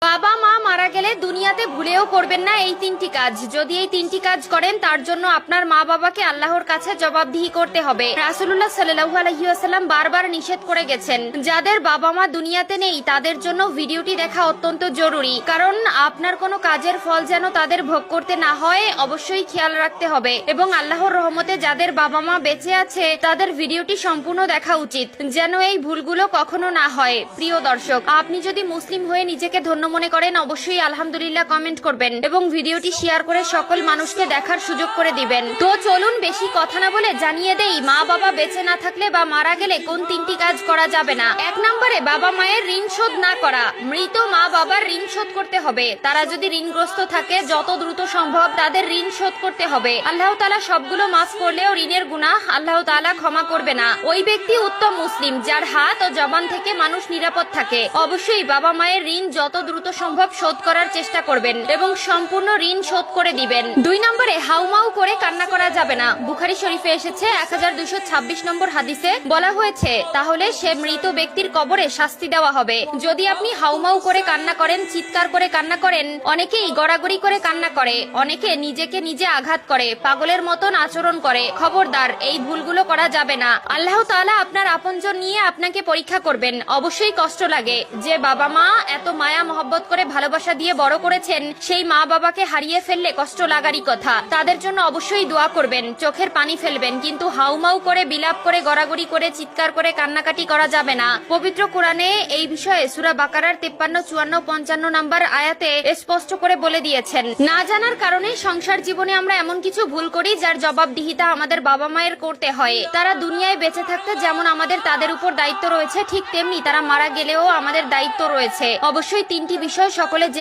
বাবা মা মারা গেলে দুনিয়াতে ভুলেও করবেন না এই তিনটি কাজ। যদি এই তিনটি কাজ করেন তার জন্য আপনার মা বাবাকে আল্লাহর কাছে জবাবদিহি করতে হবে। রাসূলুল্লাহ সাল্লাল্লাহু আলাইহি ওয়াসাল্লাম বারবার নিষেধ করে গেছেন, যাদের বাবা মা দুনিয়াতে নেই তাদের জন্য ভিডিওটি দেখা অত্যন্ত জরুরি, কারণ আপনার কোনো কাজের ফল যেন তাদের ভোগ করতে না হয় অবশ্যই খেয়াল রাখতে হবে। এবং আল্লাহর রহমতে যাদের বাবা মা বেঁচে আছে তাদের ভিডিওটি সম্পূর্ণ দেখা উচিত, যেন এই ভুলগুলো কখনো না হয়। প্রিয় দর্শক, আপনি যদি মুসলিম হয়ে নিজেকে ধন্য মনে করেন অবশ্যই আলহামদুলিল্লাহ কমেন্ট করবেন এবং ভিডিওটি শেয়ার করে সকল মানুষকে দেখার সুযোগ করে দিবেন। তো চলুন বেশি কথা না বলে জানিয়ে দেই মা বাবা বেঁচে না থাকলে বা মারা গেলে কোন তিনটি কাজ করা যাবে না। 1 নম্বরে বাবা মায়ের ঋণ শোধ না করা। মৃত মা বাবার ঋণ শোধ করতে হবে। তারা যদি ঋণগ্রস্ত থাকে যত দ্রুত সম্ভব তাদের ঋণ শোধ করতে হবে। আল্লাহ তাআলা সবগুলো মাফ করলেও ঋণের গুনাহ আল্লাহ তাআলা ক্ষমা করবে না। ওই ব্যক্তি উত্তম মুসলিম যার হাত ও জবান থেকে মানুষ নিরাপদ থাকে। অবশ্যই বাবা মায়ের ঋণ যত দ্রুত সম্ভব শোধ করার চেষ্টা করবেন এবং সম্পূর্ণ ঋণ শোধ করে দিবেন। 2 নম্বরে হাউমাউ করে কান্না করা যাবে না। বুখারী শরীফে এসেছে 1226 নম্বর হাদিসে বলা হয়েছে, তাহলে সে মৃত ব্যক্তির কবরে শাস্তি দেওয়া হবে। যদি আপনি হাউমাউ করে কান্না করেন, চিৎকার করে কান্না করেন, অনেকেই গড়াগড়ি করে কান্না করে, অনেকে নিজেকে নিজে আঘাত করে, পাগলের মতন আচরণ করে। খবরদার, এই ভুলগুলো করা যাবে না। আল্লাহ তাআলা আপনার আপনজন নিয়ে আপনাকে পরীক্ষা করবেন। অবশ্যই কষ্ট লাগে যে বাবা মা এত মায়া মহব্বত করে ভালোবাসা দিয়ে বড় করেছেন, সেই মা বাবাকে হারিয়ে ফেললে কষ্ট লাগারই কথা। তাদের জন্য অবশ্যই দোয়া করবেন, চোখের পানি ফেলবেন, কিন্তু হাউমাউ করে বিলাপ করে গড়াগড়ি করে চিৎকার করে কান্নাকাটি করা যাবে না। পবিত্র কোরআনে এই বিষয়ে সূরা বাকারার 53, 54, 55 নম্বর আয়াতে স্পষ্ট করে বলে দিয়েছেন। না জানার কারণে সংসার জীবনে আমরা এমন কিছু ভুল করি যার জবাবদিহিতা আমাদের বাবা মায়ের করতে হয়। তারা দুনিয়ায় বেঁচে থাকতে যেমন আমাদের তাদের উপর দায়িত্ব রয়েছে, ঠিক তেমনি তারা মারা গেলেও আমাদের দায়িত্ব রয়েছে। অবশ্যই 3টি বিষয় সকলে